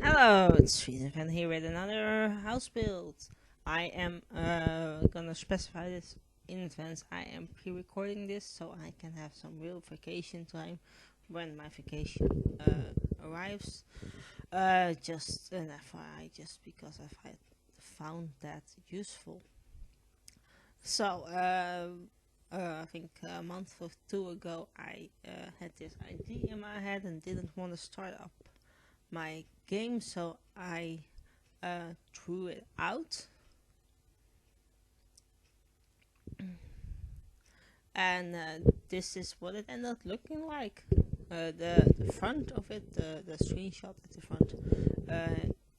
Hello, it's Fan here with another house build. I am gonna specify this in advance. I am pre-recording this so I can have some real vacation time when my vacation arrives. Just an FYI, just because I've found that useful. So, I think a month or two ago, I had this idea in my head and didn't want to start up my game, so I threw it out, and this is what it ended up looking like. The front of it, the screenshot at the front,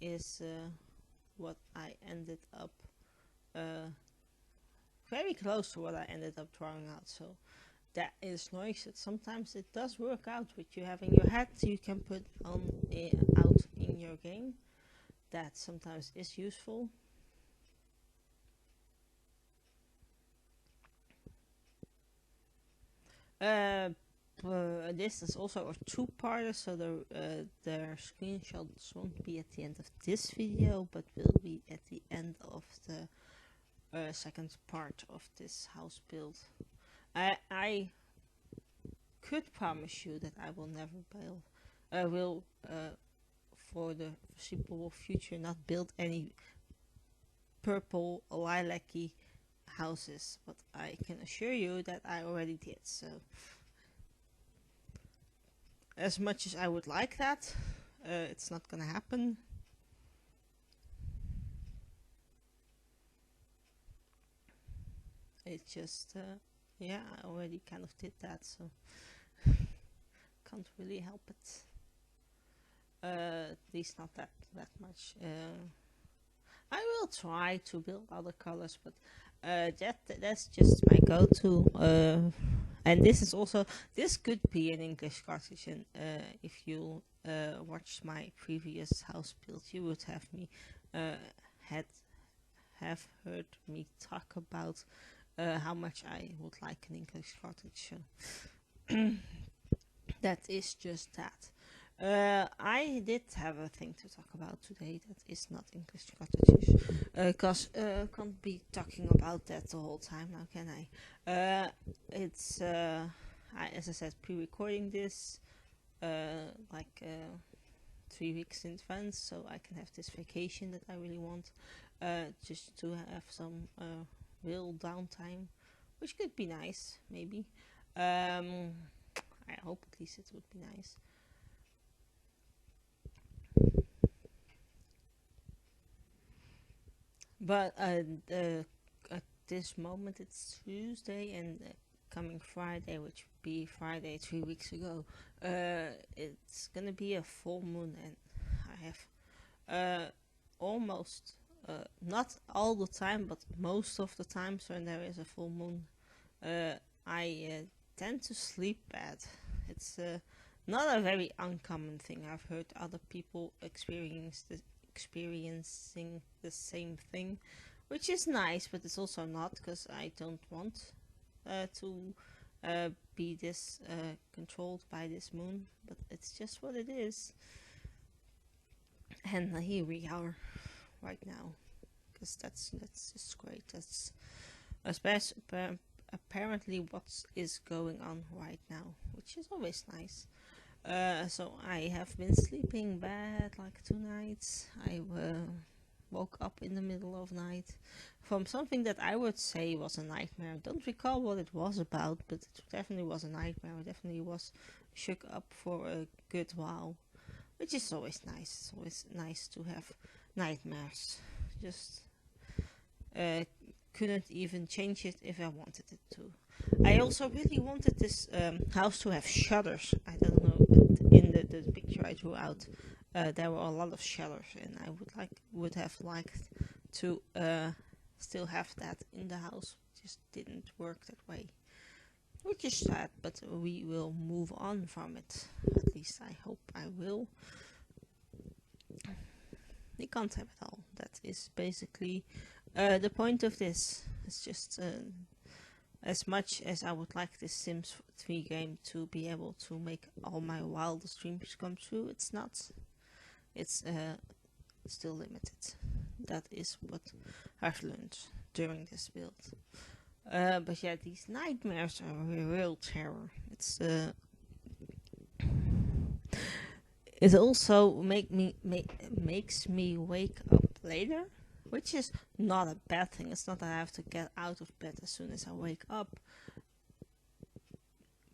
is what I ended up very close to what I ended up drawing out. So that is nice. Sometimes it does work out what you have in your head. You can put on out in your game. That sometimes is useful. This is also a two-parter, so the screenshots won't be at the end of this video, but will be at the end of the second part of this house build. I could promise you that I will never build. I will, for the foreseeable future, not build any purple lilac-y houses, but I can assure you that I already did. So, as much as I would like that, it's not gonna happen. It's just, yeah, I already kind of did that, so can't really help it. At least not that much. I will try to build other colors, but that's just my go-to. And this is also, this could be an English cartoon. If you watched my previous house build, you would have me have heard me talk about how much I would like an English cartoon. That is just that. I did have a thing to talk about today that is not English cottages, because can't be talking about that the whole time now, can I? It's as I said, pre-recording this like 3 weeks in advance, so I can have this vacation that I really want, just to have some real downtime, which could be nice, maybe. I hope at least it would be nice. But at this moment it's Tuesday, and coming Friday, which would be Friday 3 weeks ago, it's gonna be a full moon, and I have almost, not all the time, but most of the times when there is a full moon, I tend to sleep bad. It's not a very uncommon thing. I've heard other people experiencing the same thing, which is nice, but it's also not, because I don't want to be this controlled by this moon, but it's just what it is. And here we are right now, because that's just great. That's especially apparently what is going on right now, which is always nice. So I have been sleeping bad like 2 nights. I woke up in the middle of night from something that I would say was a nightmare. I don't recall what it was about, but it definitely was a nightmare. I definitely was shook up for a good while, which is always nice. It's always nice to have nightmares. Just couldn't even change it if I wanted it to. I also really wanted this house to have shutters. I don't know, but in the picture I drew out, there were a lot of shutters, and I would have liked to still have that in the house. It just didn't work that way, which is sad, but we will move on from it. At least I hope I will. We can't have it all. That is basically the point of this. It's just as much as I would like this Sims 3 game to be able to make all my wildest dreams come true, it's not. it's still limited. That is what I've learned during this build. But yeah, these nightmares are a real terror. It also makes me wake up later, which is not a bad thing. It's not that I have to get out of bed as soon as I wake up,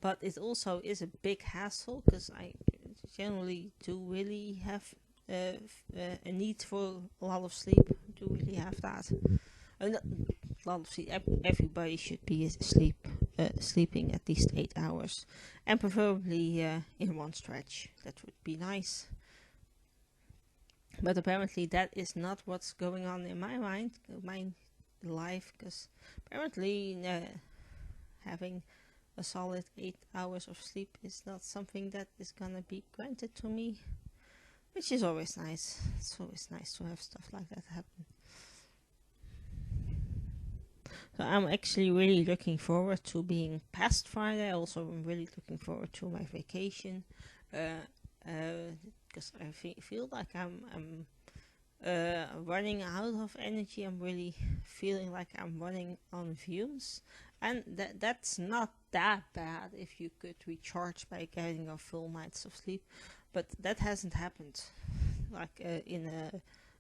but it also is a big hassle because I generally do really have a need for a lot of sleep. Do really have that. A lot of sleep. Everybody should be sleeping at least 8 hours, and preferably in one stretch. That would be nice. But apparently that is not what's going on in my mind, my life, because apparently having a solid 8 hours of sleep is not something that is gonna be granted to me, which is always nice. It's always nice to have stuff like that happen. So I'm actually really looking forward to being past Friday. Also, I'm really looking forward to my vacation, because I feel like I'm running out of energy. I'm really feeling like I'm running on fumes, and that's not that bad if you could recharge by getting a full night's of sleep, but that hasn't happened like in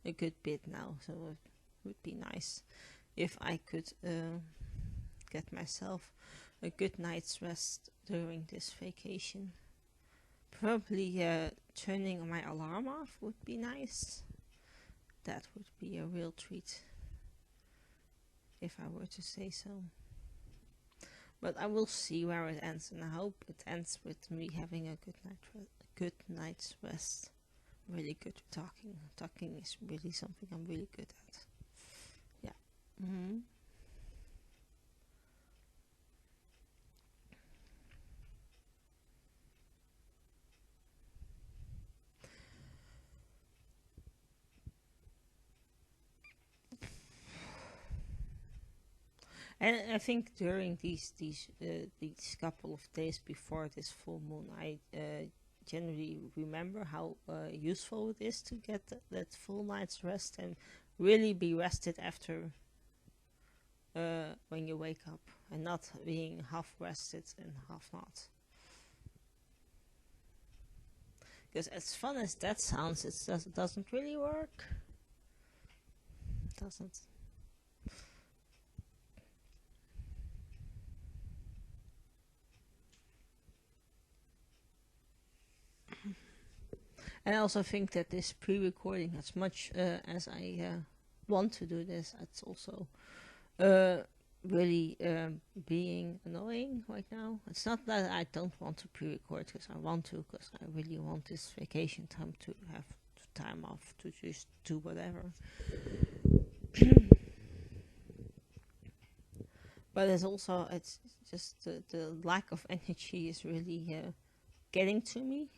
a good bit now. So it would be nice if I could get myself a good night's rest during this vacation. Probably turning my alarm off would be nice. That would be a real treat, if I were to say so. But I will see where it ends, and I hope it ends with me having a good night's rest. Really good at talking. Talking is really something I'm really good at. Yeah. And I think during these couple of days before this full moon, I generally remember how useful it is to get that full night's rest and really be rested after when you wake up, and not being half rested and half not. Because as fun as that sounds, it doesn't really work. It doesn't. And I also think that this pre-recording, as much as I want to do this, it's also really being annoying right now. It's not that I don't want to pre-record, because I want to, because I really want this vacation time to have time off to just do whatever. But it's just the lack of energy is really getting to me.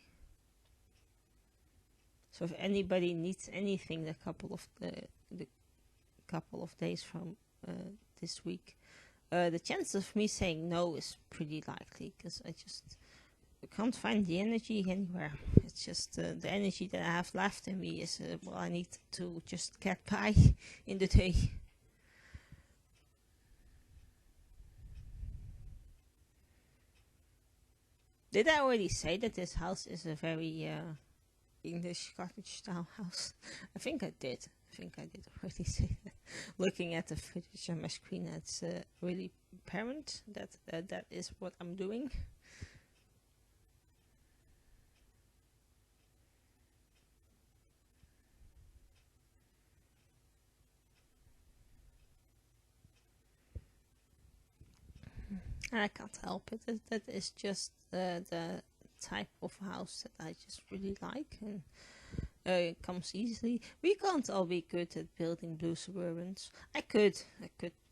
So if anybody needs anything, the couple of days from this week, the chance of me saying no is pretty likely, because I can't find the energy anywhere. It's just the energy that I have left in me is I need to just get by in the day. Did I already say that this house is a very English cottage style house? I think I did already say that. Looking at the footage on my screen, it's really apparent that that is what I'm doing. And I can't help it. That is just the type of house that I just really like, and it comes easily. We can't all be good at building blue suburbans. I could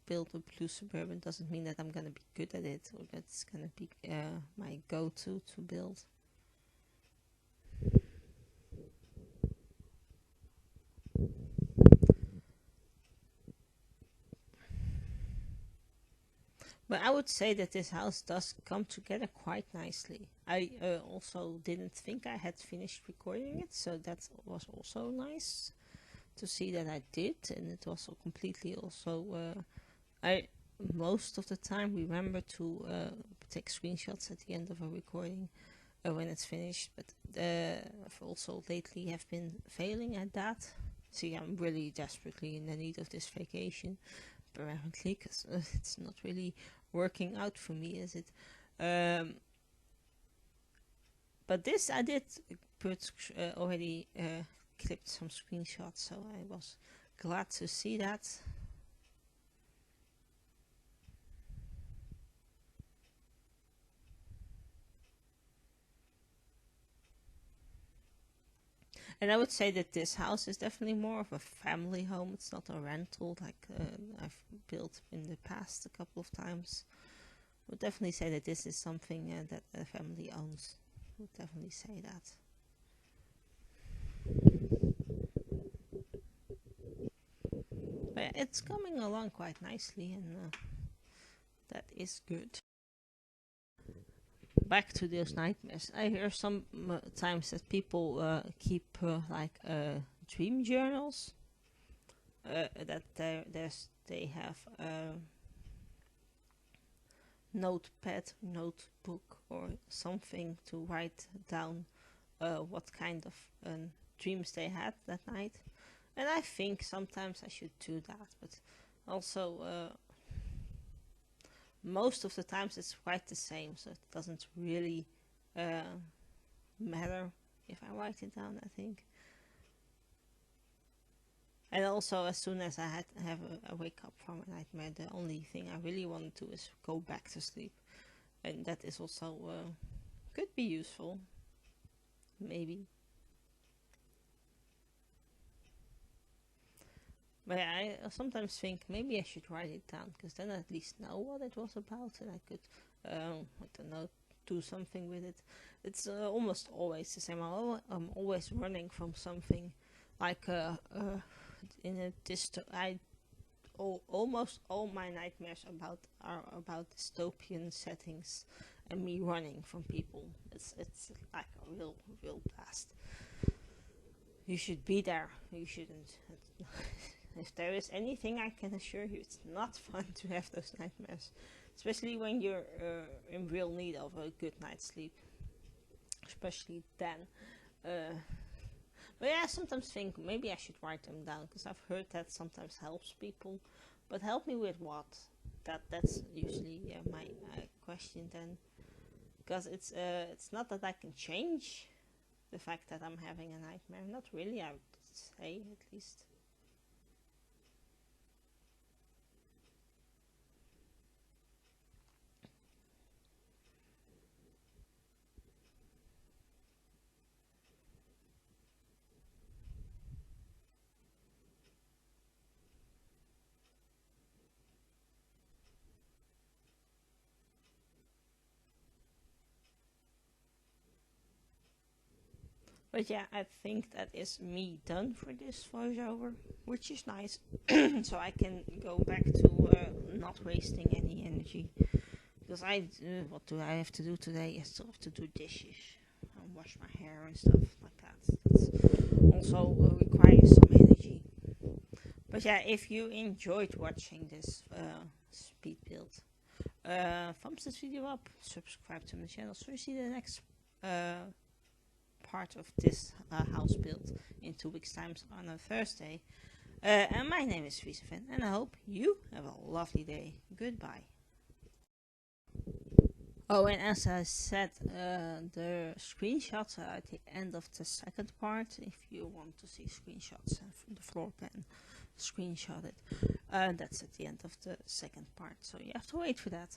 build a blue suburban. Doesn't mean that I'm gonna be good at it, or that's gonna be my go-to to build. But I would say that this house does come together quite nicely. I also didn't think I had finished recording it, so that was also nice to see that I did, and it also completely also I most of the time remember to take screenshots at the end of a recording when it's finished, but I've also lately have been failing at that. See, I'm really desperately in the need of this vacation, apparently, because it's not really working out for me, is it? But this I did put already clipped some screenshots, so I was glad to see that. And I would say that this house is definitely more of a family home. It's not a rental like I've built in the past a couple of times. I would definitely say that this is something that a family owns. I would definitely say that. But it's coming along quite nicely, and that is good. Back to those nightmares. I hear sometimes that people keep like dream journals. That they have a notepad, notebook, or something to write down what kind of dreams they had that night. And I think sometimes I should do that, but also most of the times it's quite the same, so it doesn't really matter if I write it down, I think. And also, as soon as I have a wake up from a nightmare, the only thing I really want to do is go back to sleep, and that is also could be useful, maybe. But I sometimes think maybe I should write it down, because then I at least know what it was about, and I could, I don't know, do something with it. It's almost always the same. I'm always running from something, like in a almost all my nightmares are about dystopian settings and me running from people. It's like a real blast. You should be there. You shouldn't. If there is anything I can assure you, it's not fun to have those nightmares, especially when you're in real need of a good night's sleep. Especially then. But yeah, I sometimes think maybe I should write them down, because I've heard that sometimes helps people. But help me with what? That's usually my question then, because it's not that I can change the fact that I'm having a nightmare. Not really, I would say, at least. But yeah, I think that is me done for this voiceover, which is nice. So I can go back to not wasting any energy. Because what do I have to do today? I still have to do dishes and wash my hair and stuff like that. That's also requires some energy. But yeah, if you enjoyed watching this speed build, thumbs this video up, subscribe to my channel so you see the next part of this house build in 2 weeks time on a Thursday. And my name is Viseven, and I hope you have a lovely day. Goodbye. Oh, and as I said, the screenshots are at the end of the second part. If you want to see screenshots from the floor plan, screenshot it. That's at the end of the second part, so you have to wait for that.